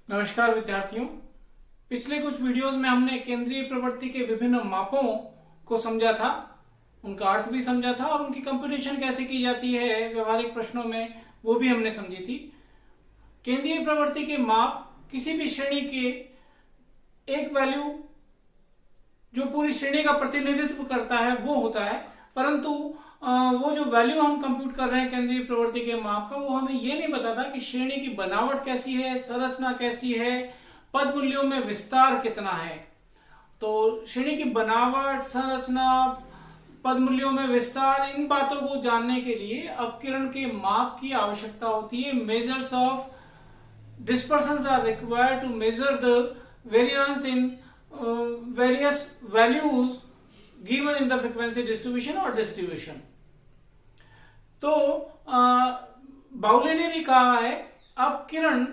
नमस्कार विद्यार्थियों। पिछले कुछ वीडियोस में हमने केंद्रीय प्रवृत्ति के विभिन्न मापों को समझा था, उनका अर्थ भी समझा था और उनकी कंप्यूटेशन कैसे की जाती है व्यवहारिक प्रश्नों में, वो भी हमने समझी थी। केंद्रीय प्रवृत्ति के माप किसी भी श्रेणी के एक वैल्यू जो पूरी श्रेणी का प्रतिनिधित्व करता है वो होता है, परंतु वो जो वैल्यू हम कंप्यूट कर रहे हैं केंद्रीय प्रवृत्ति के माप का, वो हमें ये नहीं बताता कि श्रेणी की बनावट कैसी है, संरचना कैसी है, पद मूल्यों में विस्तार कितना है। तो श्रेणी की बनावट, संरचना, पद मूल्यों में विस्तार, इन बातों को जानने के लिए अपकिरण के माप की आवश्यकता होती है। Measures of dispersions are required to measure the variance in various values given in the frequency distribution or distribution। तो बाउले ने भी कहा है अपकिरण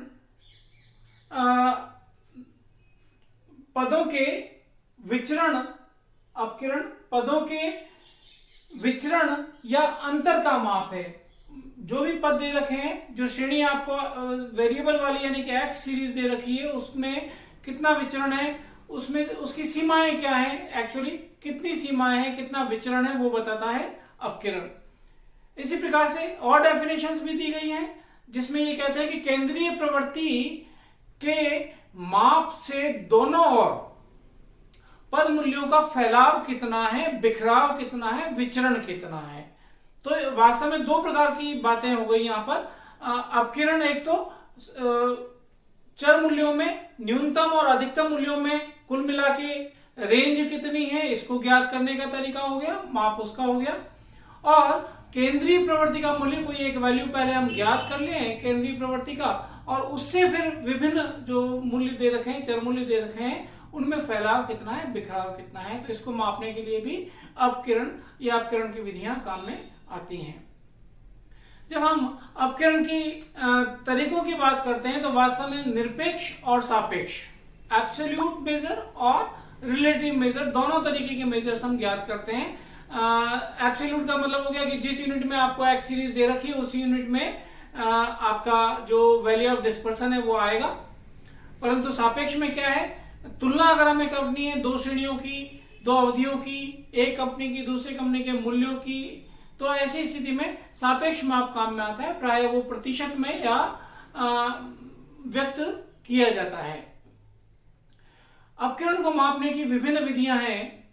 पदों के विचरण, अपकिरण पदों के विचरण या अंतर का माप है। जो भी पद दे रखे हैं, जो श्रेणी आपको वेरिएबल वाली यानी कि एक्स सीरीज दे रखी है, उसमें कितना विचरण है, उसमें उसकी सीमाएं क्या है, एक्चुअली कितनी सीमाएं हैं, कितना विचरण है, वो बताता है अपकिरण। इसी प्रकार से और डेफिनेशंस भी दी गई हैं, जिसमें ये कहते हैं कि केंद्रीय प्रवृत्ति के माप से दोनों ओर पद मूल्यों का फैलाव कितना है, बिखराव कितना है, विचरण कितना है। तो वास्तव में दो प्रकार की बातें हो गई यहां पर। अपकिरण एक तो चर मूल्यों में न्यूनतम और अधिकतम मूल्यों में कुल मिला के रेंज कितनी है, इसको ज्ञात करने का तरीका हो गया, माप उसका हो गया। और केंद्रीय प्रवृत्ति का मूल्य कोई एक वैल्यू पहले हम ज्ञात कर लें केंद्रीय प्रवृत्ति का, और उससे फिर विभिन्न जो मूल्य दे रखे हैं, चर मूल्य दे रखे हैं, उनमें फैलाव कितना है, बिखराव कितना है। तो इसको मापने के लिए भी अपकिरण या अपकिरण की विधियां काम में आती हैं। जब हम अपकिरण की तरीकों की बात करते हैं तो वास्तव में निरपेक्ष और सापेक्ष, एब्सोल्यूट मेजर और रिलेटिव मेजर, दोनों तरीके के मेजर्स हम ज्ञात करते हैं। एब्सोल्यूट का मतलब हो गया कि जिस यूनिट में आपको एक्स सीरीज दे रखी है उस यूनिट में आपका जो वैल्यू ऑफ डिस्पर्सन है वो आएगा। परंतु सापेक्ष में क्या है, तुलना अगर हमें करनी है दो श्रेणियों की, दो अवधियों की, एक कंपनी की दूसरी कंपनी के मूल्यों की, तो ऐसी स्थिति में सापेक्ष माप काम में आता है। प्राय वो प्रतिशत में या व्यक्त किया जाता है। अपकिरण को मापने की विभिन्न विधियां हैं,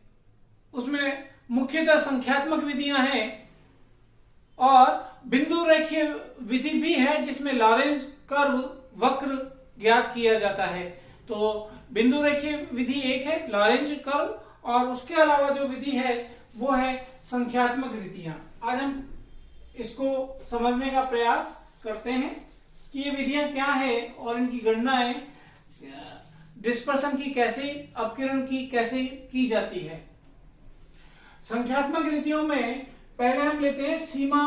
उसमें मुख्यतः संख्यात्मक विधियां हैं और बिंदु रेखीय विधि भी है, जिसमें लॉरेंज कर्व वक्र ज्ञात किया जाता है। तो बिंदु रेखीय विधि एक है, लॉरेंज कर्व, और उसके अलावा जो विधि है वो है संख्यात्मक विधियां। आज हम इसको समझने का प्रयास करते हैं कि ये विधियां क्या है और इनकी गणनाएं डिस्पर्सन की कैसे, अपकिरण की कैसे की जाती है। संख्यात्मक रीतियों में पहले हम लेते हैं सीमा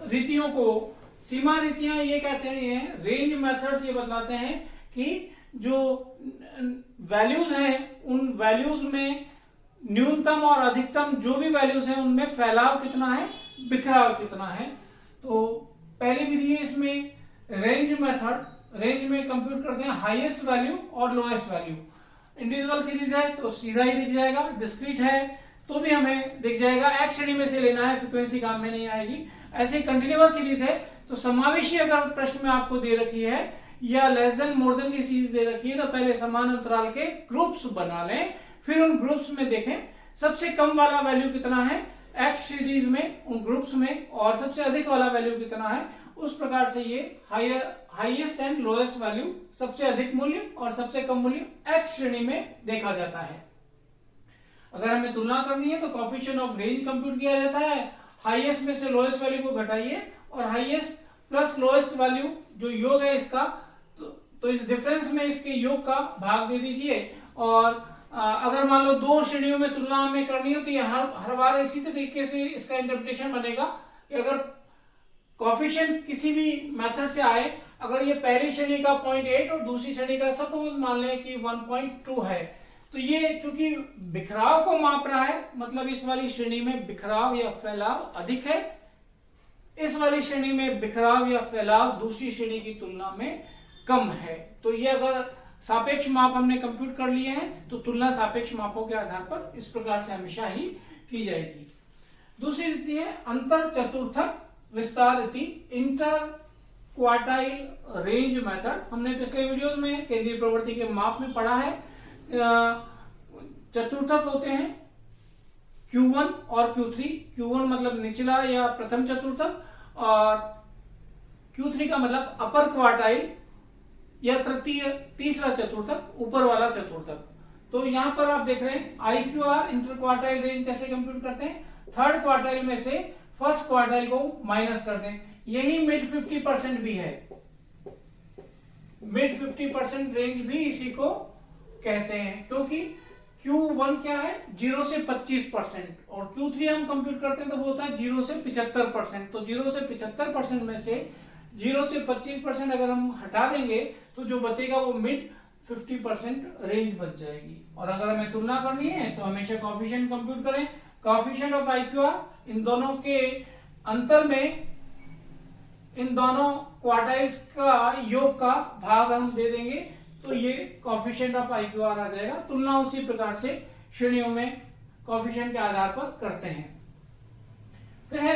रीतियों को। सीमा रीतियां ये कहते हैं, रेंज मेथड्स ये बतलाते हैं कि जो वैल्यूज हैं उन वैल्यूज में न्यूनतम और अधिकतम जो भी वैल्यूज हैं उनमें फैलाव कितना है, बिखराव कितना है। तो पहली विधि है इसमें रेंज मेथड। रेंज में कंप्यूट करते हैं हाईएस्ट वैल्यू और लोएस्ट वैल्यू। इंडिविजुअल सीरीज है तो सीधा ही दिख जाएगा, डिस्क्रीट है तो भी हमें दिख जाएगा, एक श्रेणी में से लेना है, फ्रीक्वेंसी काम में नहीं आएगी। ऐसे कंटिन्यूअस सीरीज है तो समावेशी अगर प्रश्न में आपको दे रखी है या लेस देन मोर देन की सीरीज दे रखी है तो पहले समान अंतराल के ग्रुप्स बना लें, फिर उन ग्रुप्स में देखें सबसे कम वाला वैल्यू कितना है एक्स सीरीज में उन ग्रुप्स में, और सबसे अधिक वाला वैल्यू कितना है। उस प्रकार से ये हाईएस्ट एंड लोएस्ट वैल्यू, सबसे अधिक मूल्य और सबसे कम मूल्य एक्स श्रेणी में देखा जाता है। अगर हमें तुलना करनी है तो कोएफिशिएंट ऑफ रेंज कंप्यूट किया जाता है। हाईएस्ट में से लोएस्ट वैल्यू को घटाइए और हाईएस्ट प्लस लोएस्ट वैल्यू जो योग है इसका, तो इस डिफरेंस में इसके योग का भाग दे दीजिए। और अगर मान लो दो श्रेणियों में तुलना हमें करनी हो तो ये हर बार इसी तरीके से इसका इंटरप्रिटेशन बनेगा कि अगर कोएफिशिएंट किसी भी मेथड से आए, अगर ये पहली श्रेणी का 0.8 और दूसरी श्रेणी का सपोज मान लें कि 1.2 है, तो ये चूंकि बिखराव को माप रहा है, मतलब इस वाली श्रेणी में बिखराव या फैलाव अधिक है, इस वाली श्रेणी में बिखराव या फैलाव दूसरी श्रेणी की तुलना में कम है। तो ये अगर सापेक्ष माप हमने कंप्यूट कर लिए हैं तो तुलना सापेक्ष मापों के आधार पर इस प्रकार से हमेशा ही की जाएगी। दूसरी रीति है अंतर चतुर्थक विस्तार रीति, इंटर क्वार्टाइल रेंज मेथड। हमने पिछले वीडियोस में केंद्रीय प्रवृत्ति के माप में पढ़ा है। चतुर्थक होते हैं Q1 और Q3। Q1 मतलब निचला या प्रथम चतुर्थक और Q3 का मतलब अपर क्वार्टाइल या तृतीय तीसरा चतुर्थक, ऊपर वाला चतुर्थक। तो यहां पर आप देख रहे हैं IQR इंटर क्वार्टाइल रेंज कैसे कंप्यूट करते हैं, थर्ड क्वार्टाइल में से फर्स्ट क्वार्टाइल को माइनस कर दें। यही मिड 50% भी है, मिड 50% रेंज भी इसी को कहते हैं, क्योंकि Q1 क्या है 0 से 25% और Q3 हम कंप्यूट करते हैं तो वो होता है 0 से 75%। तो 0 से 75% में से 0 से 25% अगर हम हटा देंगे तो जो बचेगा वो मिड 50% रेंज बच जाएगी। और अगर हमें तुलना करनी है तो हमेशा कोएफिशिएंट कंप्यूट करें। कोएफिशिएंट ऑफ IQR इन दोनों के अंतर में इन दोनों क्वार्टाइल्स का योग का भाग हम दे देंगे तो ये कोएफिशिएंट ऑफ IQR आ जाएगा। तुलना उसी प्रकार से श्रेणियों में कोएफिशिएंट के आधार पर करते हैं। फिर है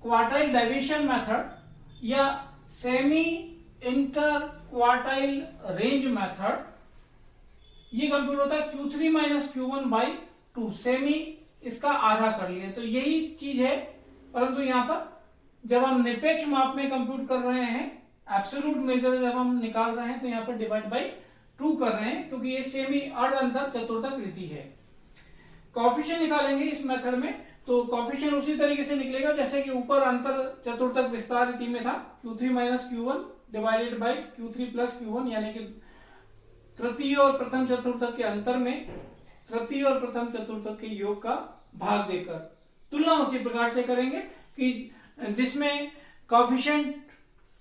क्वार्टाइल डेविएशन मेथड या semi inter quartile range method. ये कंप्यूट होता है Q3 माइनस Q1/2, सेमी इसका आधा कर लिए। तो यही चीज है, परंतु यहां पर जब हम निरपेक्ष माप में कंप्यूट कर रहे हैं, एब्सोल्यूट मेजर जब हम निकाल रहे हैं तो यहां पर डिवाइड बाई 2 कर रहे हैं, क्योंकि ये सेमी अर्ध अंतर चतुर्थक रीति है। कोएफिशिएंट निकालेंगे इस मेथड में तो कोएफिशिएंट उसी तरीके से निकलेगा जैसे कि ऊपर अंतर चतुर्थक विस्तार रीति में था, Q3 minus Q1 divided by Q3 plus Q1, यानी कि तृतीय और प्रथम चतुर्थक के अंतर में तृतीय और प्रथम चतुर्थक के योग का भाग देकर तुलना उसी प्रकार से करेंगे कि जिसमें कोएफिशिएंट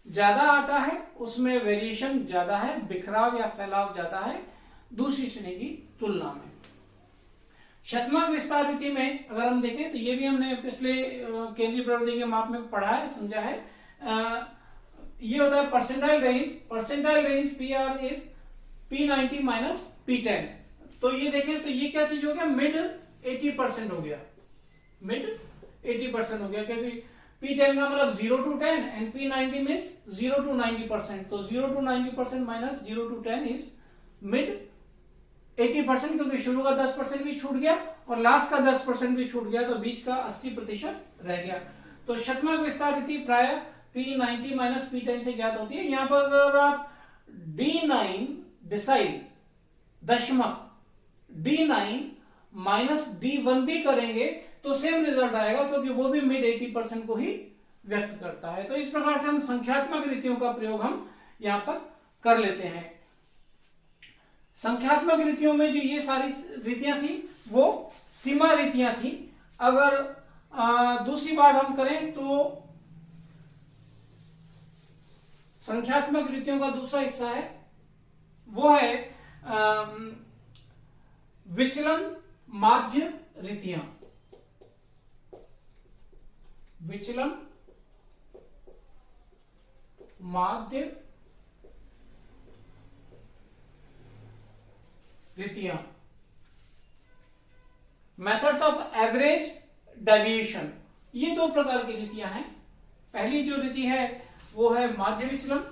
ज्यादा आता है उसमें वेरिएशन ज्यादा है, बिखराव या फैलाव ज्यादा है दूसरी श्रेणी की तुलना में। शतमांक विस्तार रीति में अगर हम देखें तो ये भी हमने पिछले केंद्रीय प्रवृत्ति के माप में पढ़ा है, समझा है। ये होता है percentile range. Percentile range PR is P90 minus P10। तो ये देखें तो ये क्या चीज हो गया, मिड 80% हो गया, मिड 80% हो गया, क्योंकि P10 का मतलब 0 to 10 and P90 means 0 to 90%। तो 0 to 90% minus 0 to 10 is mid 80%, क्योंकि शुरू का 10% भी छूट गया और लास्ट का 10% भी छूट गया, तो बीच का 80% रह गया। तो शतमांक विस्तार रीति प्राय P90 माइनस P10 से ज्ञात होती है। यहां पर अगर आप D9 decide दशमक D9 minus D1 भी करेंगे तो सेम रिजल्ट आएगा, क्योंकि वो भी मिड 80% को ही व्यक्त करता है। तो इस प्रकार से हम संख्यात्मक रीतियों का प्रयोग हम यहां पर कर लेते हैं। संख्यात्मक रीतियों में जो ये सारी रीतियां थी वो सीमा रीतियां थी। अगर दूसरी बात हम करें तो संख्यात्मक रीतियों का दूसरा हिस्सा है वो है विचलन माध्य रीतियां। विचलन माध्य रीतियां, मेथड्स ऑफ एवरेज डेविएशन। ये दो प्रकार की रीतियां हैं। पहली जो रीति है वो है माध्य विचलन,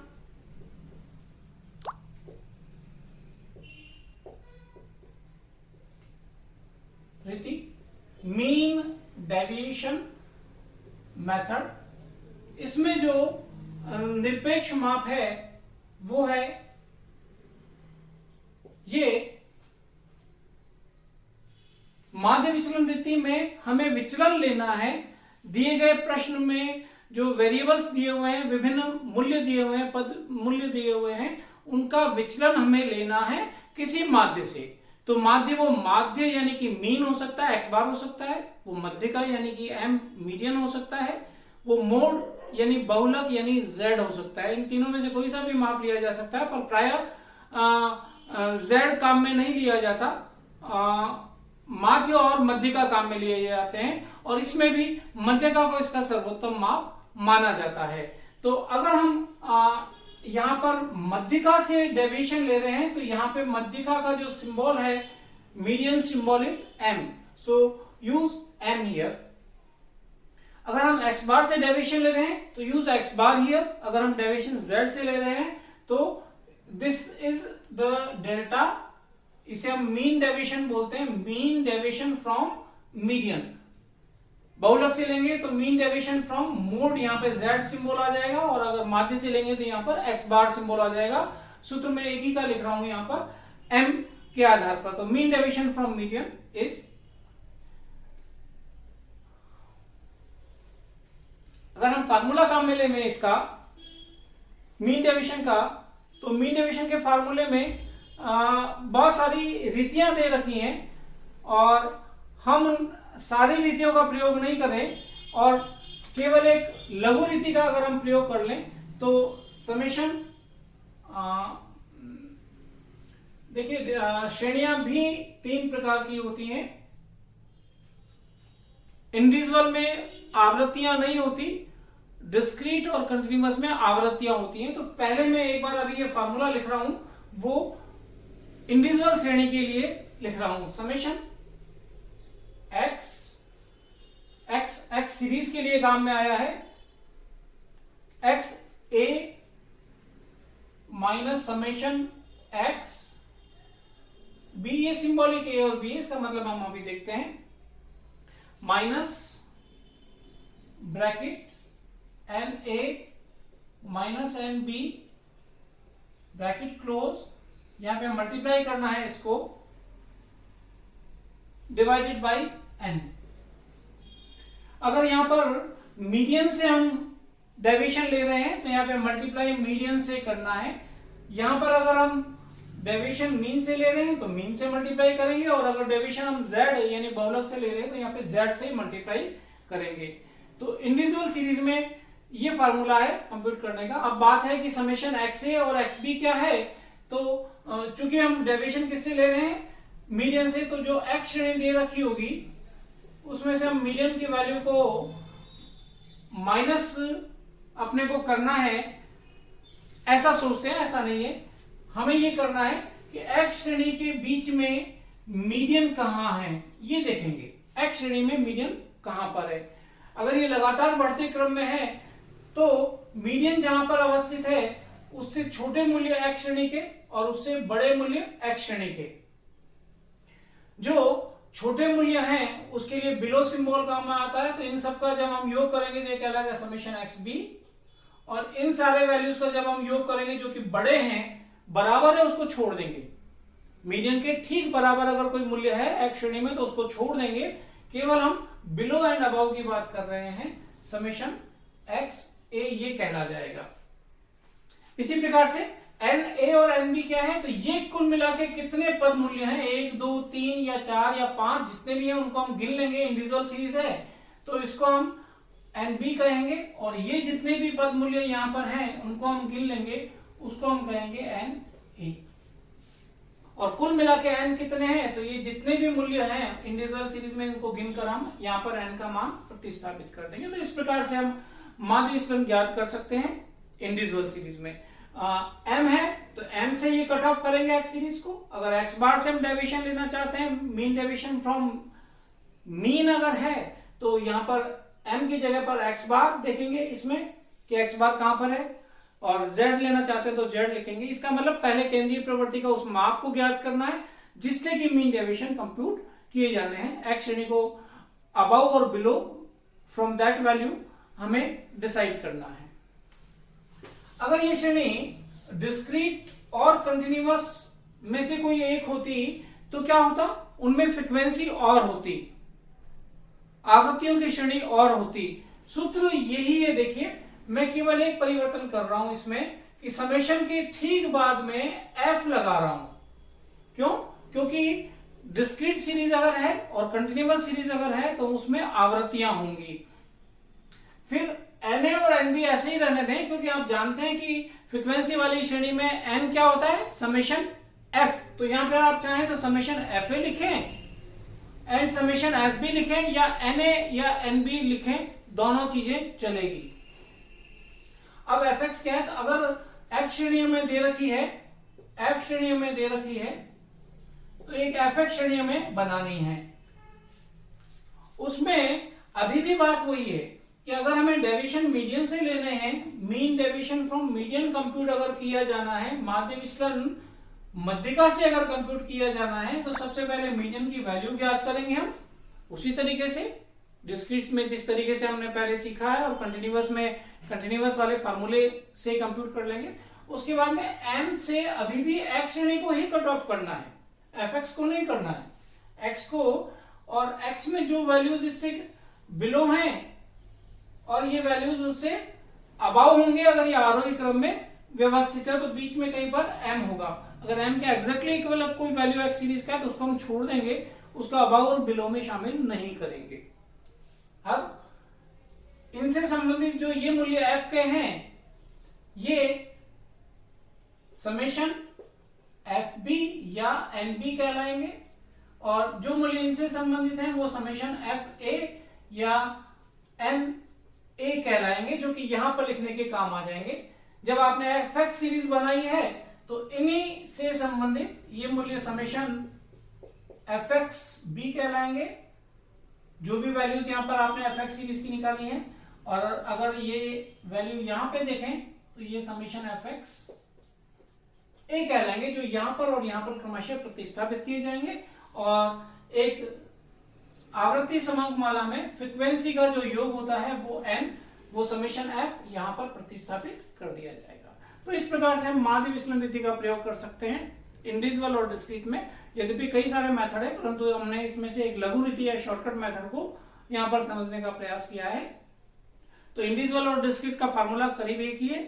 रीति मीन डेविएशन मेथड। इसमें जो निरपेक्ष माप है वो है ये माध्य विचलन रीति में हमें विचलन लेना है। दिए गए प्रश्न में जो वेरिएबल्स दिए हुए हैं, विभिन्न मूल्य दिए हुए हैं, पद मूल्य दिए हुए हैं, उनका विचलन हमें लेना है किसी माध्य से। तो माध्य वो माध्य यानी कि मीन हो सकता है, x बार हो सकता है, वो मध्य का यानी कि m मीडियन हो सकता है, वो मोड यानी बहुलक यानी z हो सकता है। इन तीनों में से कोई सा भी माप लिया जा सकता है, पर प्रायः z काम में नहीं लिया जाता, माध्य और मध्यिका काम में लिए जाते हैं, और इसमें भी मध्यिका को इसका सर्वोत्तम माप माना जाता है। तो अगर हम यहाँ पर मध्यिका से डेविएशन ले रहे हैं तो यहां पे मध्यिका का जो सिंबल है, median symbol is M, so use M here. अगर हम एक्स बार से डेविएशन ले रहे हैं तो यूज एक्स बार हियर। अगर हम डेविएशन जेड से ले रहे हैं तो दिस इज द डेल्टा, इसे हम मीन डेविएशन बोलते हैं, मीन डेविएशन फ्रॉम मीडियन। बहुलक से लेंगे तो मीन डेविएशन फ्रॉम मोड, यहां पे z सिंबल आ जाएगा, और अगर माध्य से लेंगे तो यहां पर x बार सिंबल आ जाएगा। सूत्र में एक ही का लिख रहा हूं यहां पर m के आधार पर। तो mean deviation from median is, अगर हम फार्मूला काम में ले इसका मीन डेविएशन का, तो मीन डेविएशन के फार्मूले में बहुत सारी रीतियां दे रखी हैं और हम उन सारी रीतियों का प्रयोग नहीं करें और केवल एक लघु रीति का अगर हम प्रयोग कर लें तो समेशन, देखिए श्रेणियां भी 3 प्रकार की होती हैं। इंडिविजुअल में आवृत्तियां नहीं होती, डिस्क्रीट और कंटिन्यूअस में आवृत्तियां होती हैं। तो पहले मैं एक बार अभी ये फार्मूला लिख रहा हूं, वो इंडिविजुअल श्रेणी के लिए लिख रहा हूं। समेशन x सीरीज के लिए काम में आया है, x a minus summation x b, ये सिंबॉलिक a और b, इसका मतलब हम अभी देखते हैं, minus bracket N A minus N B bracket close, यहां पे मल्टीप्लाई करना है इसको, डिवाइडेड बाई n। अगर यहां पर मीडियन से हम डेविएशन ले रहे हैं तो यहां पे मल्टीप्लाई मीडियन से करना है। यहां पर अगर हम डेविएशन मीन से ले रहे हैं तो मीन से मल्टीप्लाई करेंगे, और अगर डेविएशन हम z यानी बहुलक से ले रहे हैं तो यहाँ पे z से मल्टीप्लाई करेंगे। तो इंडिविजुअल सीरीज में ये फार्मूला है कंप्यूट करने का। अब बात है कि समेशन XA और XB क्या है, तो चूंकि हम डेविएशन किससे ले रहे हैं, मीडियन से, तो जो x श्रेणी दे रखी होगी उसमें से हम मीडियन की वैल्यू को माइनस अपने को करना है, ऐसा सोचते हैं, ऐसा नहीं है। हमें ये करना है कि x श्रेणी के बीच में मीडियन कहां है ये देखेंगे, x श्रेणी में मीडियन कहां पर है। अगर ये लगातार बढ़ते क्रम में है तो मीडियन जहां पर अवस्थित है उससे छोटे मूल्य x श्रेणी के और उससे बड़े मूल्य x श्रेणी के। जो छोटे मूल्य हैं उसके लिए बिलो सिंबल काम में आता है, तो इन सब का जब हम योग करेंगे तो ये कहलाएगा समेशन XB, और इन सारे वैल्यूज का जब हम योग करेंगे जो कि बड़े हैं, बराबर है, उसको छोड़ देंगे। मीडियन के ठीक बराबर अगर कोई मूल्य है x श्रेणी में तो उसको छोड़ देंगे, केवल हम बिलो एंड अबव की बात कर रहे हैं, समेशन XA ये कहला जाएगा। इसी प्रकार से NA और NB क्या है, तो ये कुल मिला के कितने पद मूल्य हैं, 1 2 3 या 4 या 5 जितने भी हैं उनको हम गिन लेंगे। इंडिविजुअल सीरीज है तो इसको हम NB कहेंगे, और ये जितने भी पद मूल्य यहां पर हैं उनको हम गिन लेंगे, उसको हम कहेंगे NA। और कुल मिला के n कितने हैं, तो ये जितने भी मूल्य हैं इंडिविजुअल सीरीज में इनको गिनकर हम यहाँ पर n का मान प्रतिस्थापित कर देंगे। तो इस प्रकार से हम माध्य विचलन ज्ञात कर सकते हैं इंडिविजुअल सीरीज में। m है तो m से ये कट ऑफ करेंगे x सीरीज को। अगर x बार से हम डेविएशन लेना चाहते हैं, मीन डेविएशन फ्रॉम मीन अगर है तो यहाँ पर m की जगह पर x बार देखेंगे इसमें कि x बार कहां पर है, और z लेना चाहते हैं तो z लिखेंगे। इसका मतलब पहले केंद्रीय प्रवृत्ति का उस माप को ज्ञात करना है जिससे कि मीन डेविएशन कंप्यूट किए जाने हैं। x श्रेणी को अबव और बिलो, फ्रॉम दैट वैल्यू हमें डिसाइड करना है। अगर ये श्रेणी डिस्क्रीट और कंटिन्यूअस में से कोई एक होती तो क्या होता, उनमें फ्रीक्वेंसी और होती, आवृत्तियों की श्रेणी और होती। सूत्र यही है, देखिए मैं केवल एक परिवर्तन कर रहा हूं इसमें कि समेशन के ठीक बाद में f लगा रहा हूं। क्यों? क्योंकि डिस्क्रीट सीरीज अगर है और कंटिन्यूअस सीरीज अगर है तो उसमें आवृत्तियां होंगी। फिर Na और Nb ऐसे ही रहने दें, क्योंकि आप जानते हैं कि फ्रीक्वेंसी वाली श्रेणी में n क्या होता है, समेशन f। तो यहां पर आप चाहें तो समेशन fa लिखें एंड समेशन fb लिखें, या Na या Nb लिखें, दोनों चीजें चलेगी। अब fx क्या है, तो अगर एक्स श्रेणी में दे रखी है, एफ श्रेणी में दे रखी है, तो एक एफ एक्स श्रेणी में बनानी है। उसमें अभी भी बात वही है कि अगर हमें डेविएशन मीडियन से लेने हैं, mean deviation from median compute अगर किया जाना है, माध्य विचलन मध्यिका से अगर कंप्यूट किया जाना है, तो सबसे पहले मीडियन की वैल्यू ज्ञात करेंगे हम उसी तरीके से, डिस्क्रीट में जिस तरीके से हमने पहले सीखा है, और कंटिन्यूअस में कंटिन्यूअस वाले फार्मूले से कंप्यूट कर लेंगे। उसके बाद में एम से अभी भी एक्स श्रेणी को ही कट ऑफ करना है, एफ एक्स को नहीं करना है, एक्स को, और एक्स में जो वैल्यूज इससे बिलो हैं और ये वैल्यूज उससे अबाव होंगे, अगर ये आरोही क्रम में व्यवस्थित है तो बीच में कहीं पर एम होगा। अगर एम के एग्जैक्टली इक्वल कोई वैल्यू एक्स सीरीज का है तो उसको हम छोड़ देंगे, उसका अबाव और बिलो में शामिल नहीं करेंगे। अब इनसे संबंधित जो ये मूल्य एफ के हैं, ये समेशन एफ बी या एन बी कहलाएंगे, और जो मूल्य इनसे संबंधित हैं वो समेशन एफ ए या एन ए कहलाएंगे, जो कि यहां पर लिखने के काम आ जाएंगे। जब आपने एफ एक्स सीरीज बनाई है तो इन्हीं से संबंधित ये मूल्य समेशन एफ एक्स बी कहलाएंगे, जो भी वैल्यूज यहां पर आपने एफ एक्स सीरीज की निकाली है। और अगर ये वैल्यू यहां पे देखें तो ये समेशन एफ एक्स ए कहलाएंगे, जो यहां पर और यहां पर क्रमशः प्रतिस्थापित किए जाएंगे, और एक आवृत्ति समांक माला में फ्रीक्वेंसी का जो योग होता है वो एन, वो समेशन एफ यहां पर प्रतिस्थापित कर दिया जाएगा। तो इस प्रकार से हम माध्य विचलन रीति का प्रयोग कर सकते हैं इंडिविजुअल और डिस्क्रीट में। यद्यपि कई सारे मेथड है, परंतु हमने इसमें से एक लघु रीति या शॉर्टकट मेथड को यहां पर समझने का प्रयास किया है। तो इंडिविजुअल और डिस्क्रीट का फार्मूला करीब एक ही है,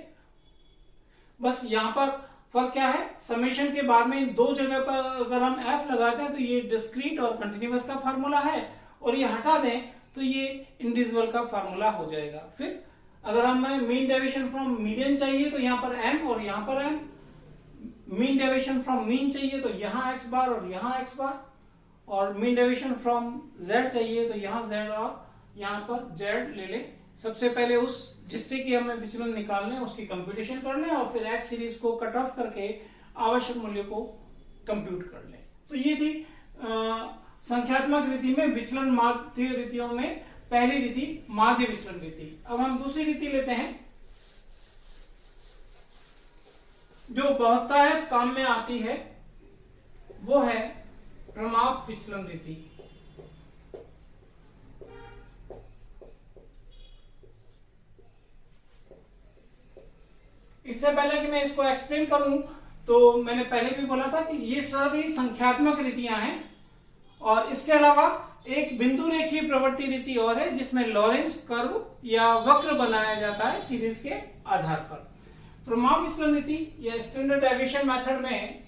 बस यहां पर फर्क क्या है, समेशन के बाद में दो जगह पर अगर हम एफ लगाते हैं तो ये डिस्क्रीट और कंटिन्यूअस का फार्मूला है, और ये हटा दें तो ये इंडिविजुअल का फार्मूला हो जाएगा। फिर अगर हमें मीन डेविएशन फ्रॉम मीडियन चाहिए तो यहां पर एम और यहां पर M, mean deviation from mean चाहिए तो यहां एक्स बार और यहां एक्स बार, और मीन डेविएशन फ्रॉम जेड चाहिए तो यहां जेड और यहां पर जेड ले लें। सबसे पहले उस जिससे कि हमें विचलन निकालने उसकी कंप्यूटेशन कर लें, और फिर एक्स सीरीज को कट ऑफ करके आवश्यक मूल्य को कंप्यूट कर लें। तो ये थी संख्यात्मक रीति में विचलन माध्य रीतियों में पहली रीति माध्य विचलन रीति। अब हम दूसरी रीति लेते हैं जो बहुतायत काम में आती है, वो है प्रमाप विचलन रीति। इससे पहले कि मैं इसको एक्सप्लेन करूं तो मैंने पहले भी बोला था कि ये सभी संख्यात्मक रीतियां हैं, और इसके अलावा एक बिंदु रेखीय प्रवृत्ति रीति और है जिसमें लॉरेंस कर्व या वक्र बनाया जाता है सीरीज के आधार पर। प्रमाप विचलन रीति या स्टैंडर्ड डेविएशन मेथड में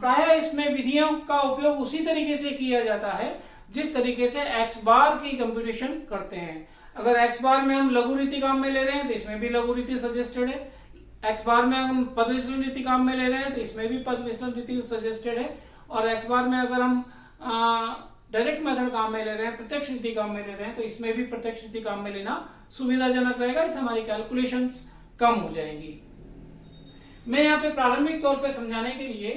प्राय इसमें विधियों का उपयोग उसी तरीके से किया जाता है जिस तरीके से एक्स बार की कंप्यूटेशन करते हैं। अगर एक्स बार में हम लघु रीति काम में ले रहे हैं तो इसमें भी लघु रीति सजेस्टेड है, एक्स बार में हम पद विचलन रीति काम में ले रहे हैं तो इसमें भी पद विचलन रीति सजेस्टेड है, और एक्स बार में अगर हम डायरेक्ट मेथड काम में ले रहे हैं, प्रत्यक्ष रीति काम में ले रहे हैं, तो इसमें भी प्रत्यक्ष रीति काम में लेना सुविधाजनक रहेगा, इससे हमारी कैलकुलेशंस कम हो जाएंगी। मैं यहाँ पे प्रारंभिक तौर पे समझाने के लिए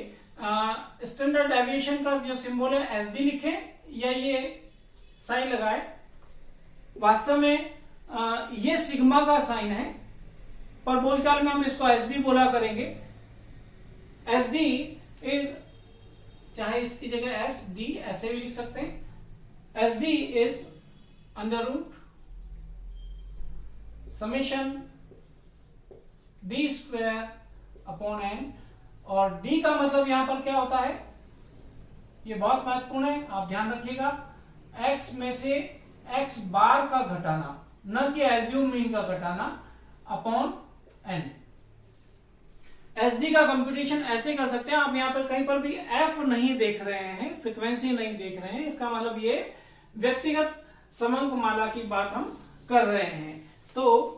स्टैंडर्ड डेविएशन का जो सिंबल है एस डी लिखे या ये साइन लगाए। वास्तव में ये सिग्मा का साइन है, पर बोलचाल में हम इसको एस डी बोला करेंगे। एस डी इज, चाहे इसकी जगह एस डी ऐसे भी लिख सकते हैं, S D is under root summation D square upon N, और डी का मतलब यहां पर क्या होता है, ये बहुत महत्वपूर्ण है, आप ध्यान रखिएगा, एक्स में से एक्स बार का घटाना, न कि एज्यूम मीन का घटाना, अपॉन एन। एस डी का कंप्यूटेशन ऐसे कर सकते हैं, आप यहां पर कहीं पर भी एफ नहीं देख रहे हैं, फ्रीक्वेंसी नहीं देख रहे हैं, इसका मतलब ये व्यक्तिगत समांक माला की बात हम कर रहे हैं। तो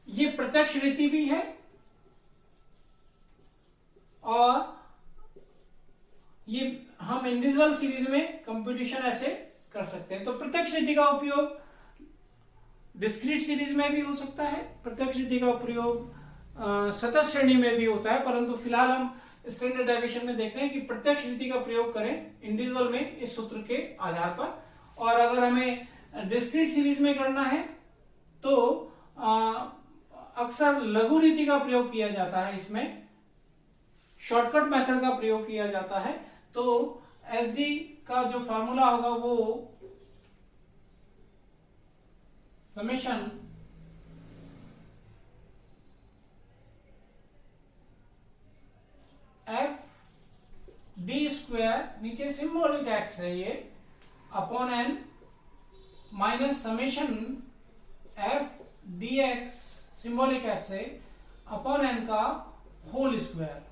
ये प्रत्यक्ष रीति भी है और ये हम इंडिविजुअल सीरीज में कंप्यूटेशन ऐसे कर सकते हैं। तो प्रत्यक्ष रीति का उपयोग डिस्क्रीट सीरीज में भी हो सकता है, प्रत्यक्ष रीति का प्रयोग सतत श्रेणी में भी होता है, परंतु फिलहाल हम स्टैंडर्ड डेविएशन में देख रहे हैं कि प्रत्यक्ष रीति का प्रयोग करें इंडिविजुअल में इस सूत्र के आधार पर। और अगर हमें डिस्क्रीट सीरीज में करना है तो अक्सर लघु रीति का प्रयोग किया जाता है, इसमें शॉर्टकट मेथड का प्रयोग किया जाता है। तो एसडी का जो फॉर्मूला होगा वो समेशन एफ डी स्क्वायर, नीचे सिंबॉलिक एक्स है ये, upon N minus summation F D X symbolic X है अपॉन एन का होल स्क्वायर।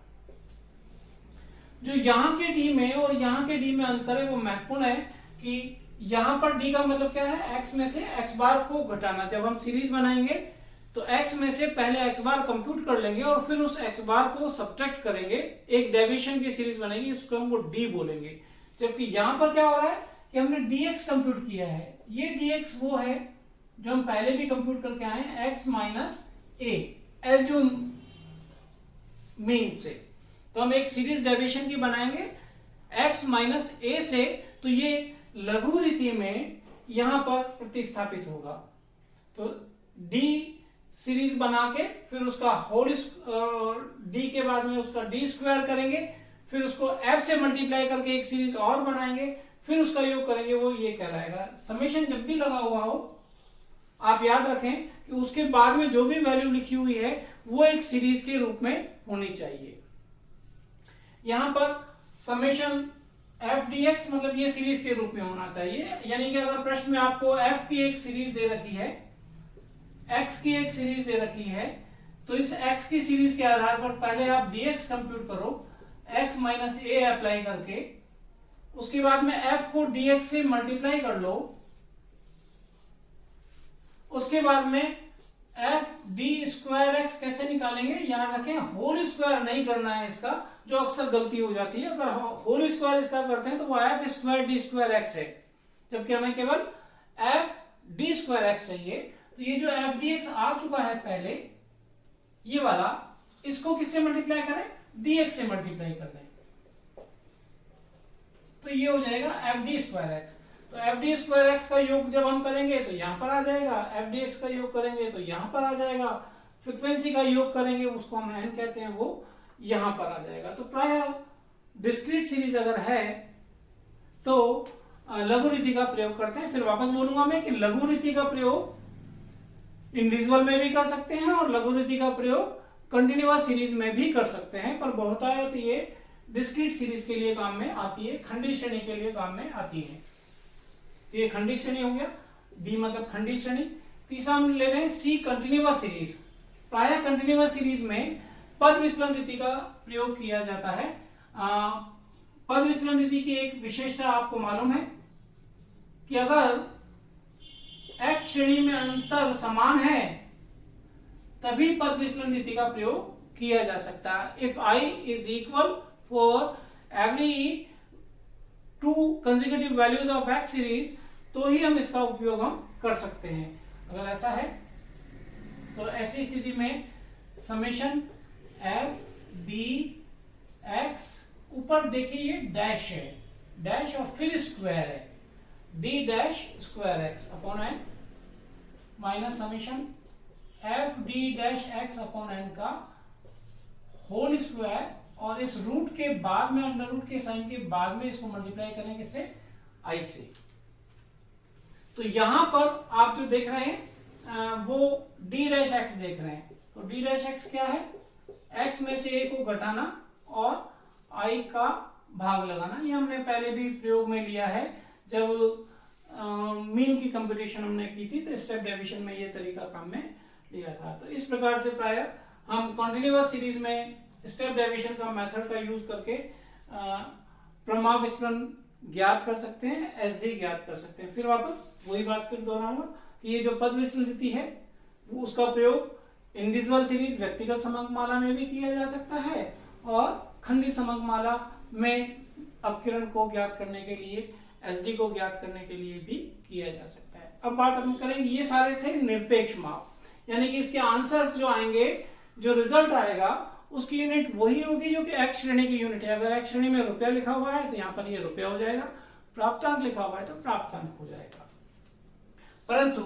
जो यहां के डी में और यहां के डी में अंतर है वो महत्वपूर्ण है कि यहां पर डी का मतलब क्या है, एक्स में से एक्स बार को घटाना। जब हम सीरीज बनाएंगे तो एक्स में से पहले एक्स बार कंप्यूट कर लेंगे और फिर उस एक्स बार को सब्ट्रैक्ट करेंगे, एक डेविएशन की सीरीज बनेगी, इसको हम वो डी बोलेंगे। जबकि यहां पर क्या हो रहा है कि हमने dx कंप्यूट किया है, ये dx वो है जो हम पहले भी कंप्यूट करके आए हैं, x minus A as you mean से। तो हम एक सीरीज डेविएशन की बनाएंगे x माइनस ए से, तो ये लघु रीति में यहां पर प्रतिस्थापित होगा। तो d सीरीज बना के फिर उसका होल d के बाद में उसका d स्क्वायर करेंगे, फिर उसको f से मल्टीप्लाई करके एक सीरीज और बनाएंगे, फिर उसका योग करेंगे, वो ये कहलाएगा। समेशन जब भी लगा हुआ हो आप याद रखें कि उसके बाद में जो भी वैल्यू लिखी हुई है वो एक सीरीज के रूप में होनी चाहिए। यहां पर समेशन एफ डी एक्स मतलब ये सीरीज के रूप में होना चाहिए, यानी कि अगर प्रश्न में आपको एफ की एक सीरीज दे रखी है, एक्स की एक सीरीज दे रखी है, तो इस एक्स की सीरीज के आधार पर पहले आप dx कंप्यूट करो x माइनस ए अप्लाई करके, उसके बाद में f को dx से मल्टीप्लाई कर लो, उसके बाद में एफ डी स्क्वायर एक्स कैसे निकालेंगे, याद रखें होल स्क्वायर नहीं करना है इसका, जो अक्सर गलती हो जाती है। अगर होल स्क्वायर इसका करते हैं तो वो F square D square x है, जबकि हमें केवल एफ डी स्क्वायर एक्स चाहिए। तो ये जो एफ डी एक्स आ चुका है पहले, ये वाला, इसको किससे मल्टीप्लाई करें, डी एक्स से मल्टीप्लाई कर दें, तो ये हो जाएगा एफ डी स्क्वायर एक्स। तो एफ डी स्क्वायर एक्स का योग जब हम करेंगे तो यहां पर आ जाएगा, एफ डी एक्स का योग करेंगे तो यहां पर आ जाएगा, फ्रीक्वेंसी का योग करेंगे उसको हम एन कहते हैं, वो यहां पर आ जाएगा। तो प्राय डिस्क्रीट सीरीज अगर है तो लघु रीति का प्रयोग करते हैं। फिर वापस बोलूंगा मैं कि लघु रीति का प्रयोग इंडिविजुअल में भी कर सकते हैं और लघु रीति का प्रयोग कंटिन्यूअस सीरीज में भी कर सकते हैं, पर बहुतायत ये डिस्क्रीट सीरीज के लिए काम में आती है, खंडित श्रेणी के लिए काम में आती है। तो ये खंडित श्रेणी हो गया, डी मतलब खंडित श्रेणी। तीसरा हम ले रहे हैं सी कंटिन्यूअस सीरीज। प्राय कंटिन्यूअस सीरीज में पद विचलन रीति का प्रयोग किया जाता है। पद विचलन रीति की एक विशेषता आपको मालूम है कि अगर x श्रेणी में अंतर समान है तभी पद विचलन रीति का प्रयोग किया जा सकता है। If i is equal for every two consecutive values of x series, तो ही हम इसका उपयोग हम कर सकते हैं। अगर ऐसा है तो ऐसी स्थिति में समेशन एफ डी एक्स, ऊपर देखिए ये डैश है, डैश और फिर स्क्वायर है, D dash square X upon N minus summation F D dash X upon N का होल स्क्वायर, और इस रूट के बाद में अंडर रूट के साइन के बाद में इसको मल्टीप्लाई करें किससे, आई से। तो यहां पर आप जो देख रहे हैं वो डी डैश एक्स देख रहे हैं। तो डी डैश एक्स क्या है, एक्स में से ए को घटाना और आई का भाग लगाना। ये हमने पहले भी प्रयोग में लिया है, जब मीन की कंपटीशन हमने की थी तो स्टेप डेविएशन में ये तरीका काम में लिया था। तो इस प्रकार से प्राय हम कॉन्टिन्यूअस सीरीज में स्टेप डेविएशन का मेथड का यूज करके प्रमाण विचलन ज्ञात कर सकते हैं, एसडी ज्ञात कर सकते हैं। फिर वापस वही बात फिर दोहराऊंगा कि ये जो पद विचलन रीति है वो उसका प्रयोग इंडिविजुअल सीरीज व्यक्तिगत समकमाला में भी किया जा सकता है और खंडित समकमाला में अपकिरण को ज्ञात करने के लिए, एसडी को ज्ञात करने के लिए भी किया जा सकता है। अब बात हम करेंगे, ये सारे थे निरपेक्ष माप, यानी कि इसके आंसर्स जो आएंगे, जो रिजल्ट आएगा उसकी यूनिट वही होगी जो कि एक्स श्रेणी की यूनिट है। अगर एक्स श्रेणी में रुपया लिखा हुआ है तो यहाँ पर ये रुपया हो जाएगा, प्राप्तांक लिखा हुआ है तो प्राप्तांक हो जाएगा। परंतु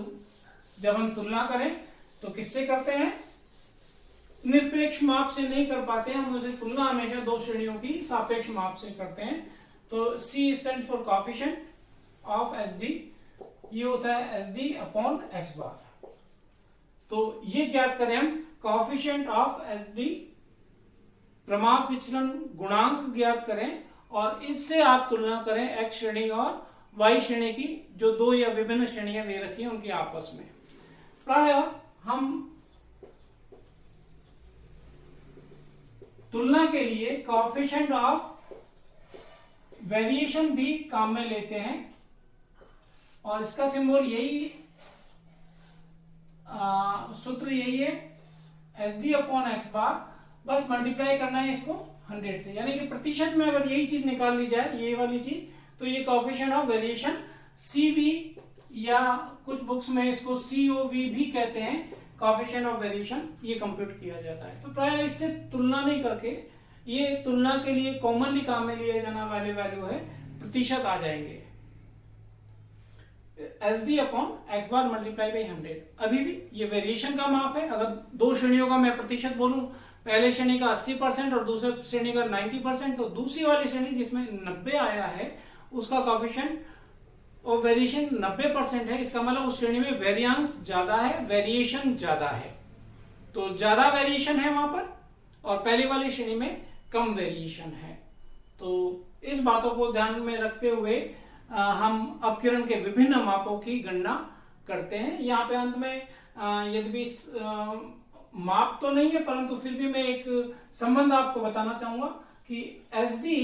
जब हम तुलना करें तो किससे करते हैं? निरपेक्ष माप से नहीं कर पाते हैं हम उसे तुलना हमेशा दो श्रेणियों की सापेक्ष माप से करते हैं। तो C stand for coefficient of SD, ये होता है SD अपॉन x बार। तो ये ज्ञात करें हम कोएफिशिएंट ऑफ SD, प्रमाप विचलन गुणांक ज्ञात करें और इससे आप तुलना करें x श्रेणी और y श्रेणी की, जो दो या विभिन्न श्रेणियां दे रखी हैं उनकी आपस में। प्राय हम तुलना के लिए कोएफिशिएंट ऑफ वेरिएशन भी काम में लेते हैं और इसका सिंबल यही, सूत्र यही है, SD अपॉन x बार, बस मल्टीप्लाई करना है इसको 100 से, यानी कि प्रतिशत में अगर यही चीज निकाल ली जाए, ये वाली चीज, तो ये कोएफिशिएंट ऑफ वेरिएशन CV, या कुछ बुक्स में इसको COV भी कहते हैं, कोएफिशिएंट ऑफ वेरिएशन, ये कंप्यूट किया जाता है। तो प्राय इससे तुलना नहीं करके, ये तुलना के लिए कॉमनली काम में लिया जाने वाले वैल्यू है, प्रतिशत आ जाएंगे, SD upon x bar multiply by 100। अभी भी ये वेरिएशन का माप है। अगर दो श्रेणियों का मैं प्रतिशत बोलूं, पहले श्रेणी का 80% और दूसरे श्रेणी का 90%, तो दूसरी वाली श्रेणी जिसमें 90 आया है उसका कोएफिशिएंट और वेरिएशन 90% है। इसका मतलब उस श्रेणी में वेरिएंस ज्यादा है, वेरिएशन ज्यादा है, तो ज्यादा वेरिएशन है वहां पर, और पहली वाली श्रेणी में कम वेरिएशन है। तो इस बातों को ध्यान में रखते हुए हम अपकिरण के विभिन्न मापों की गणना करते हैं। यहाँ पे अंत में यद्यपि माप तो नहीं है, परंतु फिर भी मैं एक संबंध आपको बताना चाहूंगा कि SD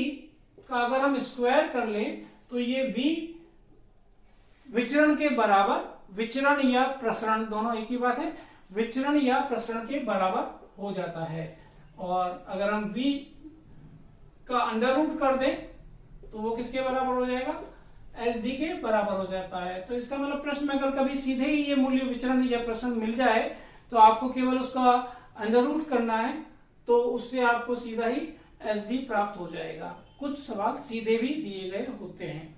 का अगर हम स्क्वायर कर लें तो ये V विचरण के बराबर, विचरण या प्रसरण दोनों एक ही बात है, विचरण या प्रसरण के बराबर हो जाता है। और अगर हम V का अंडर रूट कर दें तो वो किसके बराबर हो जाएगा? SD के बराबर हो जाता है। तो इसका मतलब प्रश्न में अगर कभी सीधे ही ये मूल्य विचरण या प्रसरण मिल जाए तो आपको केवल उसका अंडर रूट करना है, तो उससे आपको सीधा ही SD प्राप्त हो जाएगा। कुछ सवाल सीधे भी दिए गए होते हैं।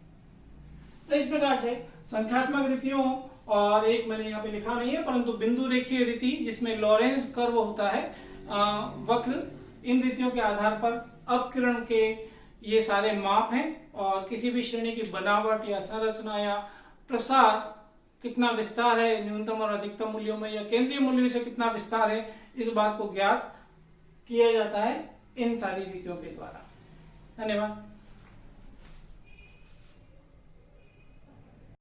तो इस प्रकार से संख्यात्मक रीतियों, और एक मैंने यहाँ पे लिखा नहीं है परंतु बिंदु रेखीय रीति जिसमें लॉरेंस कर्व होता है, वक्र, इन रीतियों के आधार पर अपकिरण के ये सारे माप हैं और किसी भी श्रेणी की बनावट या संरचना या प्रसार कितना विस्तार है न्यूनतम और अधिकतम मूल्यों में, या केंद्रीय मूल्यों से कितना विस्तार है, इस बात को ज्ञात किया जाता है इन सारी रीतियों के द्वारा। धन्यवाद।